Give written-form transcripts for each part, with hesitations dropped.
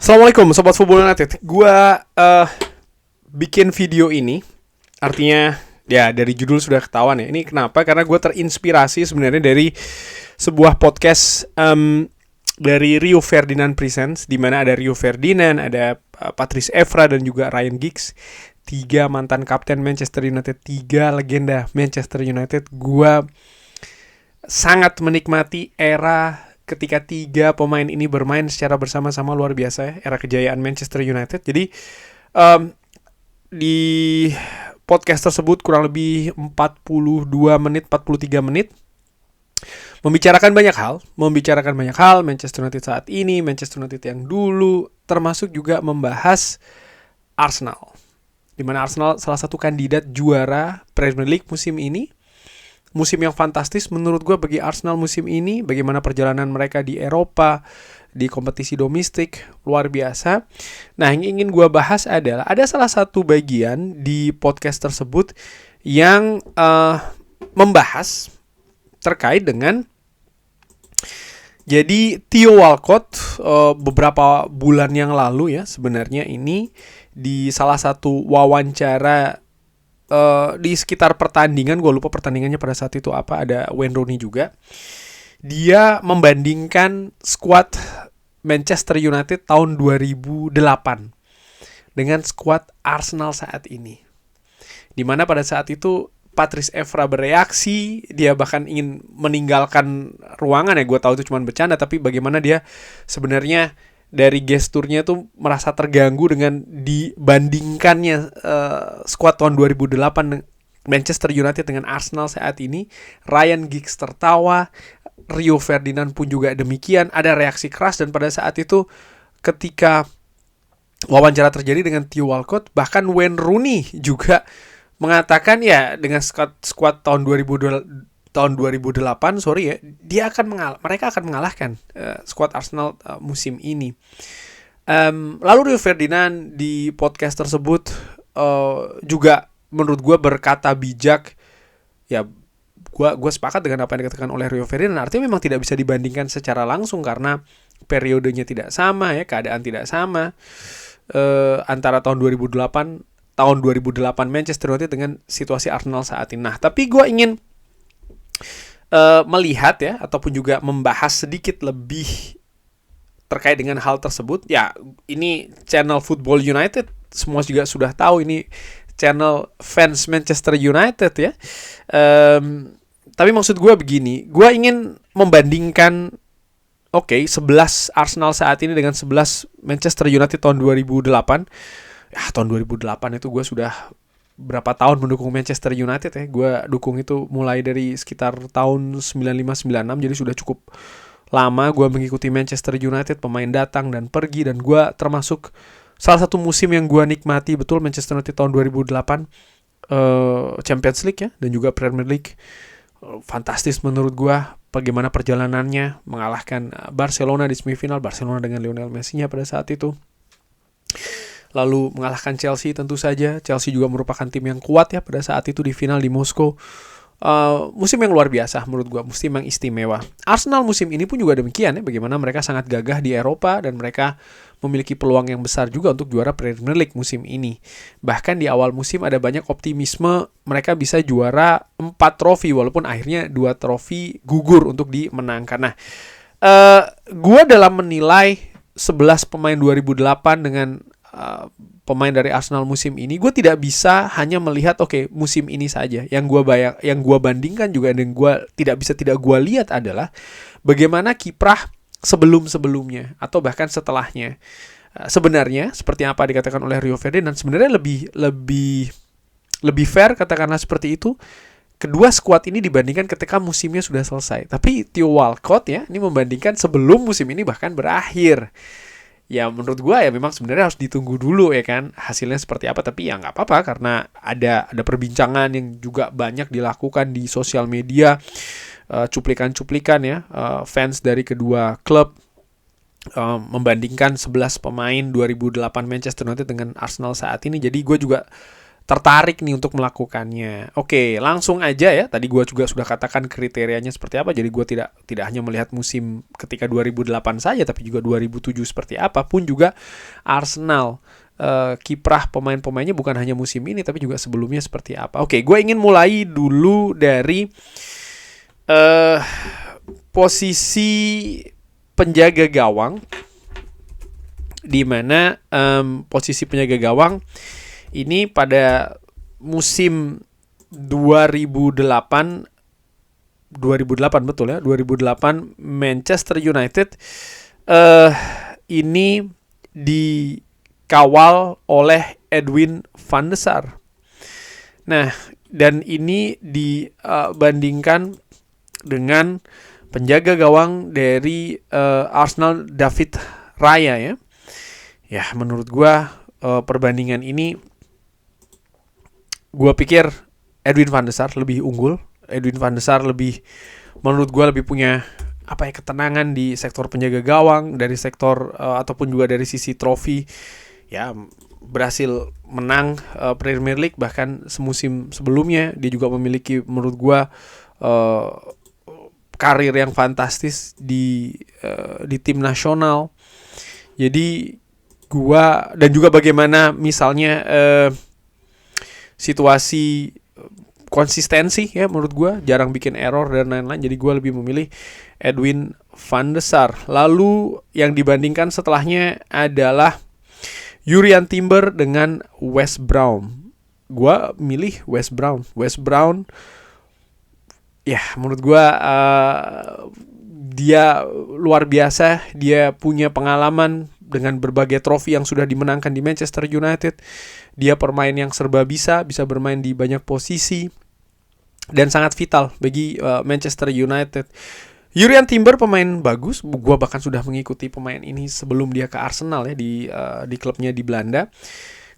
Assalamualaikum Sobat Football United. Gua bikin video ini, artinya ya dari judul sudah ketahuan ya. Ini kenapa? Karena gue terinspirasi sebenarnya dari sebuah podcast dari Rio Ferdinand Presents, di mana ada Rio Ferdinand, ada Patrice Evra dan juga Ryan Giggs, 3 mantan kapten Manchester United, 3 legenda Manchester United. Gua sangat menikmati era ketika 3 pemain ini bermain secara bersama-sama, luar biasa ya, era kejayaan Manchester United. Jadi di podcast tersebut kurang lebih 43 menit membicarakan banyak hal Manchester United saat ini, Manchester United yang dulu, termasuk juga membahas Arsenal, di mana Arsenal salah satu kandidat juara Premier League musim ini. Musim yang fantastis menurut gue bagi Arsenal musim ini. Bagaimana perjalanan mereka di Eropa, di kompetisi domestik, luar biasa. Nah, yang ingin gue bahas adalah ada salah satu bagian di podcast tersebut yang membahas terkait dengan, jadi Theo Walcott beberapa bulan yang lalu ya, sebenarnya ini di salah satu wawancara di sekitar pertandingan, gue lupa pertandingannya pada saat itu apa, ada Wayne Rooney juga. Dia membandingkan skuad Manchester United tahun 2008 dengan skuad Arsenal saat ini. Dimana pada saat itu Patrice Evra bereaksi, dia bahkan ingin meninggalkan ruangan ya. Gue tahu itu cuma bercanda, tapi bagaimana dia sebenarnya dari gesturnya tuh merasa terganggu dengan dibandingkannya skuad tahun 2008 Manchester United dengan Arsenal saat ini. Ryan Giggs tertawa, Rio Ferdinand pun juga demikian, ada reaksi keras. Dan pada saat itu ketika wawancara terjadi dengan Theo Walcott, bahkan Wayne Rooney juga mengatakan ya dengan skuad tahun 2008 mereka akan mengalahkan skuad Arsenal musim ini. Lalu Rio Ferdinand di podcast tersebut juga menurut gue berkata bijak. Ya, gue sepakat dengan apa yang dikatakan oleh Rio Ferdinand. Artinya memang tidak bisa dibandingkan secara langsung karena periodenya tidak sama ya, keadaan tidak sama antara tahun 2008 Manchester United dengan situasi Arsenal saat ini. Nah, tapi gue ingin melihat ya, ataupun juga membahas sedikit lebih terkait dengan hal tersebut. Ya, ini channel Football United, semua juga sudah tahu ini channel fans Manchester United ya. Tapi maksud gue begini, gue ingin membandingkan 11 Arsenal saat ini dengan 11 Manchester United tahun 2008. Ya, tahun 2008 itu gue sudah berapa tahun mendukung Manchester United ya. Gue dukung itu mulai dari sekitar tahun 95-96, jadi sudah cukup lama gue mengikuti Manchester United, pemain datang dan pergi. Dan gue termasuk salah satu musim yang gue nikmati betul Manchester United tahun 2008, Champions League ya, dan juga Premier League. Fantastis menurut gue bagaimana perjalanannya, mengalahkan Barcelona di semifinal, Barcelona dengan Lionel Messi-nya pada saat itu. Lalu mengalahkan Chelsea, tentu saja Chelsea juga merupakan tim yang kuat ya pada saat itu di final di Moskow. Musim yang luar biasa menurut gue, musim yang istimewa. Arsenal musim ini pun juga demikian ya, bagaimana mereka sangat gagah di Eropa dan mereka memiliki peluang yang besar juga untuk juara Premier League musim ini. Bahkan di awal musim ada banyak optimisme mereka bisa juara 4 trofi, walaupun akhirnya 2 trofi gugur untuk dimenangkan. Nah, gue dalam menilai 11 pemain 2008 dengan pemain dari Arsenal musim ini, gue tidak bisa hanya melihat musim ini saja. Yang gue bandingkan juga, dan gue tidak gue lihat adalah bagaimana kiprah sebelumnya atau bahkan setelahnya. Sebenarnya seperti apa dikatakan oleh Rio Ferdinand, sebenarnya lebih fair katakanlah seperti itu, kedua skuad ini dibandingkan ketika musimnya sudah selesai. Tapi Theo Walcott ya, ini membandingkan sebelum musim ini bahkan berakhir. Ya menurut gue ya memang sebenarnya harus ditunggu dulu ya kan, hasilnya seperti apa. Tapi ya gak apa-apa, karena ada perbincangan yang juga banyak dilakukan di sosial media, cuplikan-cuplikan ya, fans dari kedua klub membandingkan 11 pemain 2008 Manchester United dengan Arsenal saat ini. Jadi gue juga tertarik nih untuk melakukannya. Oke, langsung aja ya. Tadi gue juga sudah katakan kriterianya seperti apa. Jadi gue tidak hanya melihat musim ketika 2008 saja, tapi juga 2007 seperti apa. Pun juga Arsenal, kiprah pemain-pemainnya bukan hanya musim ini, tapi juga sebelumnya seperti apa. Oke, gue ingin mulai dulu dari posisi penjaga gawang, di mana posisi penjaga gawang ini pada musim 2008 betul ya, 2008 Manchester United ini dikawal oleh Edwin van der Sar. Nah, dan ini dibandingkan dengan penjaga gawang dari Arsenal, David Raya ya. Ya, menurut gua perbandingan ini, gue pikir Edwin van der Sar lebih unggul. Edwin van der Sar menurut gue lebih punya ketenangan di sektor penjaga gawang, dari sektor ataupun juga dari sisi trofi. Ya, berhasil menang Premier League, bahkan semusim sebelumnya dia juga memiliki menurut gue karir yang fantastis di tim nasional. Jadi gua, dan juga bagaimana misalnya situasi konsistensi ya, menurut gua jarang bikin error dan lain-lain. Jadi gua lebih memilih Edwin van der Sar. Lalu yang dibandingkan setelahnya adalah Jurriën Timber dengan Wes Brown. Gua milih Wes Brown. Wes Brown ya, menurut gua dia luar biasa. Dia punya pengalaman dengan berbagai trofi yang sudah dimenangkan di Manchester United. Dia pemain yang serba bisa bermain di banyak posisi dan sangat vital bagi Manchester United. Jurriën Timber pemain bagus. Gua bahkan sudah mengikuti pemain ini sebelum dia ke Arsenal ya, di klubnya di Belanda.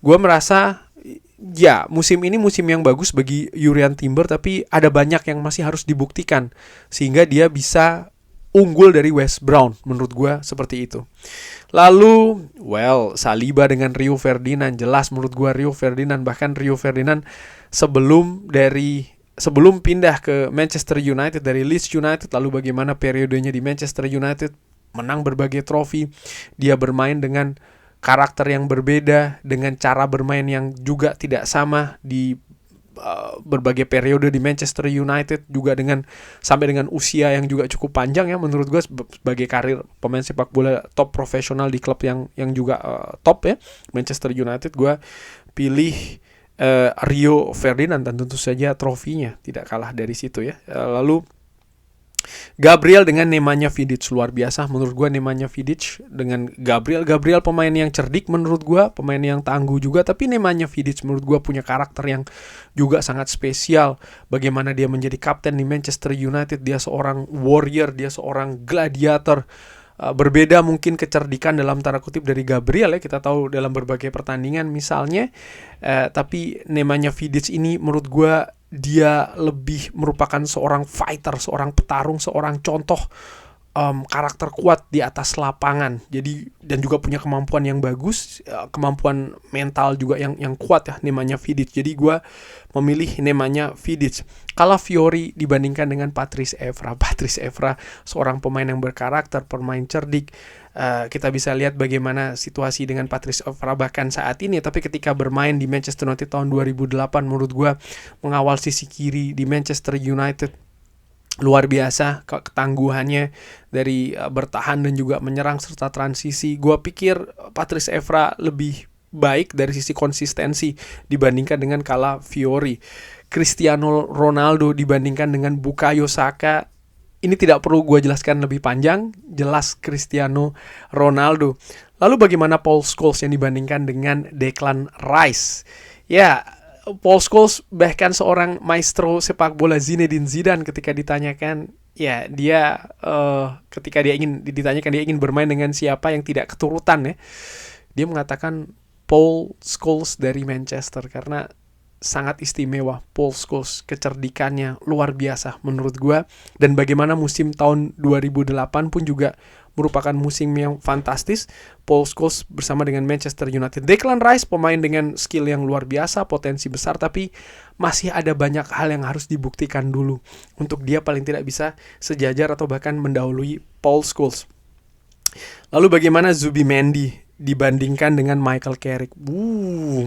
Gua merasa ya, musim ini musim yang bagus bagi Jurriën Timber, tapi ada banyak yang masih harus dibuktikan sehingga dia bisa unggul dari Wes Brown, menurut gue seperti itu. Lalu, Saliba dengan Rio Ferdinand, jelas menurut gue Rio Ferdinand, bahkan Rio Ferdinand sebelum pindah ke Manchester United dari Leeds United, lalu bagaimana periodenya di Manchester United, menang berbagai trofi, dia bermain dengan karakter yang berbeda, dengan cara bermain yang juga tidak sama di berbagai periode di Manchester United, juga sampai dengan usia yang juga cukup panjang ya, menurut gue sebagai karir pemain sepak bola top profesional di klub yang juga top ya, Manchester United. Gue pilih Rio Ferdinand, dan tentu saja trofinya tidak kalah dari situ ya. Lalu Gabriel dengan Nemanja Vidic, luar biasa menurut gue Nemanja Vidic dengan Gabriel pemain yang cerdik menurut gue, pemain yang tangguh juga, tapi Nemanja Vidic menurut gue punya karakter yang juga sangat spesial. Bagaimana dia menjadi kapten di Manchester United, dia seorang warrior, dia seorang gladiator. Berbeda mungkin kecerdikan dalam tanda kutip dari Gabriel ya, kita tahu dalam berbagai pertandingan misalnya, tapi Nemanja Vidic ini menurut gue dia lebih merupakan seorang fighter, seorang petarung, seorang contoh karakter kuat di atas lapangan. Jadi, dan juga punya kemampuan yang bagus, kemampuan mental juga yang kuat ya, Nemanja Vidic. Jadi gue memilih Nemanja Vidic. Calafiori dibandingkan dengan Patrice Evra. Patrice Evra seorang pemain yang berkarakter, pemain cerdik. Kita bisa lihat bagaimana situasi dengan Patrice Evra bahkan saat ini, tapi ketika bermain di Manchester United tahun 2008, menurut gue mengawal sisi kiri di Manchester United luar biasa, ketangguhannya dari bertahan dan juga menyerang serta transisi. Gue pikir Patrice Evra lebih baik dari sisi konsistensi dibandingkan dengan Calafiori. Cristiano Ronaldo dibandingkan dengan Bukayo Saka, ini tidak perlu gue jelaskan lebih panjang, jelas Cristiano Ronaldo. Lalu bagaimana Paul Scholes yang dibandingkan dengan Declan Rice? Ya, Paul Scholes bahkan seorang maestro sepak bola Zinedine Zidane ketika ditanyakan, ya dia ketika dia ingin bermain dengan siapa yang tidak keturutan ya, dia mengatakan Paul Scholes dari Manchester, karena sangat istimewa. Paul Scholes, kecerdikannya luar biasa menurut gue. Dan bagaimana musim tahun 2008 pun juga merupakan musim yang fantastis. Paul Scholes bersama dengan Manchester United. Declan Rice pemain dengan skill yang luar biasa, potensi besar, tapi masih ada banyak hal yang harus dibuktikan dulu untuk dia paling tidak bisa sejajar atau bahkan mendahului Paul Scholes. Lalu bagaimana Zubimendi dibandingkan dengan Michael Carrick?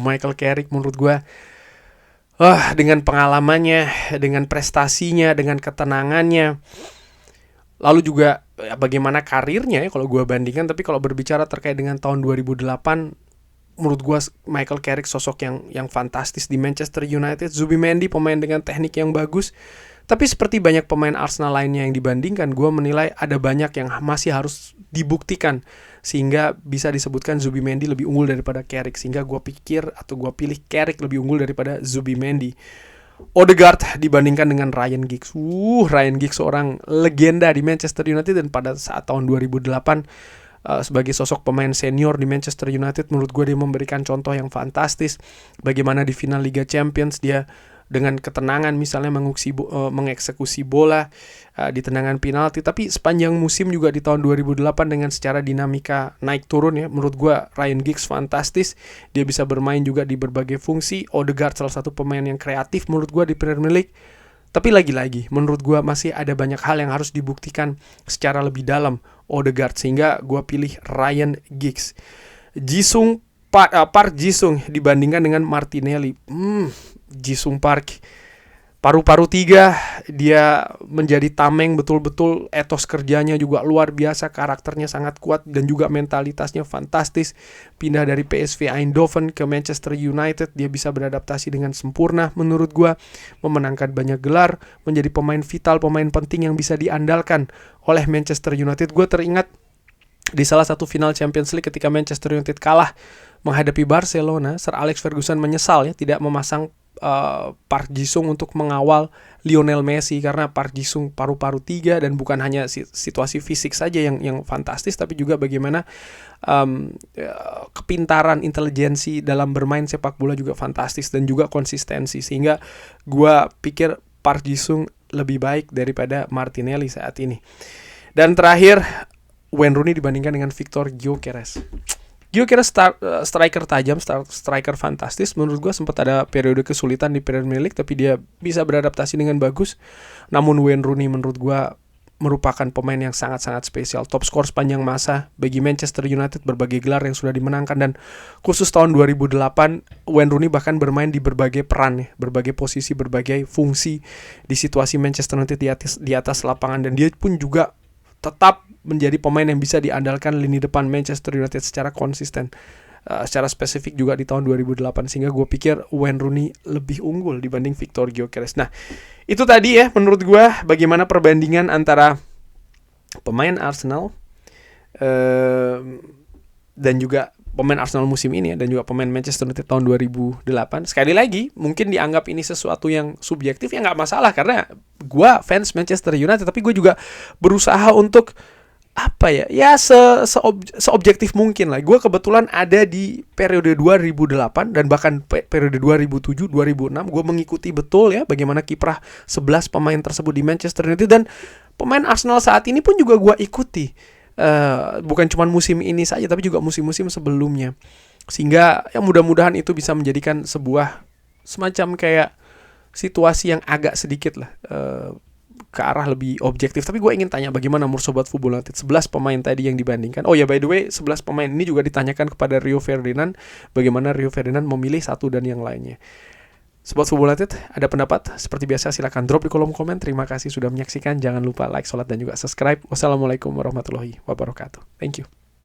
Michael Carrick menurut gue dengan pengalamannya, dengan prestasinya, dengan ketenangannya, lalu juga bagaimana karirnya ya kalau gue bandingkan. Tapi kalau berbicara terkait dengan tahun 2008, menurut gue Michael Carrick sosok yang fantastis di Manchester United. Zubimendi pemain dengan teknik yang bagus. Tapi seperti banyak pemain Arsenal lainnya yang dibandingkan, gue menilai ada banyak yang masih harus dibuktikan sehingga bisa disebutkan Zubimendi lebih unggul daripada Carrick. Sehingga gue pikir atau gue pilih Carrick lebih unggul daripada Zubimendi. Odegaard dibandingkan dengan Ryan Giggs. Ryan Giggs seorang legenda di Manchester United, dan pada saat tahun 2008 sebagai sosok pemain senior di Manchester United, menurut gue dia memberikan contoh yang fantastis. Bagaimana di final Liga Champions dia dengan ketenangan misalnya mengeksekusi bola di tendangan penalti. Tapi sepanjang musim juga di tahun 2008 dengan secara dinamika naik turun ya, menurut gue Ryan Giggs fantastis. Dia bisa bermain juga di berbagai fungsi. Odegaard salah satu pemain yang kreatif menurut gue di Premier League. Tapi lagi-lagi menurut gue masih ada banyak hal yang harus dibuktikan secara lebih dalam Odegaard, sehingga gue pilih Ryan Giggs. Park Ji-sung dibandingkan dengan Martinelli. Ji-sung Park, paru-paru 3, dia menjadi tameng betul-betul. Etos kerjanya juga luar biasa, karakternya sangat kuat dan juga mentalitasnya fantastis. Pindah dari PSV Eindhoven ke Manchester United, dia bisa beradaptasi dengan sempurna menurut gua, memenangkan banyak gelar, menjadi pemain vital, pemain penting yang bisa diandalkan oleh Manchester United. Gua teringat di salah satu final Champions League ketika Manchester United kalah menghadapi Barcelona, Sir Alex Ferguson menyesal ya tidak memasang Park Ji-sung untuk mengawal Lionel Messi, karena Park Ji-sung paru-paru 3, dan bukan hanya situasi fisik saja yang fantastis, tapi juga bagaimana kepintaran, intelijensi dalam bermain sepak bola juga fantastis, dan juga konsistensi. Sehingga gue pikir Park Ji-sung lebih baik daripada Martinelli saat ini. Dan terakhir, Wayne Rooney dibandingkan dengan Victor Gyökeres. Gyökeres striker tajam, striker fantastis. Menurut gue sempat ada periode kesulitan di Premier League, tapi dia bisa beradaptasi dengan bagus. Namun Wayne Rooney menurut gue merupakan pemain yang sangat-sangat spesial. Top skor sepanjang masa bagi Manchester United, berbagai gelar yang sudah dimenangkan. Dan khusus tahun 2008, Wayne Rooney bahkan bermain di berbagai peran, ya, berbagai posisi, berbagai fungsi di situasi Manchester United di atas lapangan. Dan dia pun juga tetap menjadi pemain yang bisa diandalkan lini depan Manchester United secara konsisten, secara spesifik juga di tahun 2008. Sehingga gue pikir Wayne Rooney lebih unggul dibanding Victor Gyökeres. Nah, itu tadi ya menurut gue bagaimana perbandingan antara pemain Arsenal dan juga pemain Arsenal musim ini ya, dan juga pemain Manchester United tahun 2008. Sekali lagi, mungkin dianggap ini sesuatu yang subjektif, ya nggak masalah, karena gue fans Manchester United, tapi gue juga berusaha untuk seobjektif mungkin lah. Gue kebetulan ada di periode 2008 dan bahkan periode 2007, 2006. Gue mengikuti betul ya bagaimana kiprah 11 pemain tersebut di Manchester United, dan pemain Arsenal saat ini pun juga gue ikuti. Bukan cuma musim ini saja, tapi juga musim-musim sebelumnya. Sehingga ya mudah-mudahan itu bisa menjadikan sebuah semacam kayak situasi yang agak sedikit lah ke arah lebih objektif. Tapi gue ingin tanya bagaimana menurut Sobat Football United 11 pemain tadi yang dibandingkan. Oh ya, by the way, 11 pemain ini juga ditanyakan kepada Rio Ferdinand, bagaimana Rio Ferdinand memilih satu dan yang lainnya. Sobat Football United, ada pendapat? Seperti biasa silahkan drop di kolom komen. Terima kasih sudah menyaksikan. Jangan lupa like, sholat, dan juga subscribe. Wassalamualaikum warahmatullahi wabarakatuh. Thank you.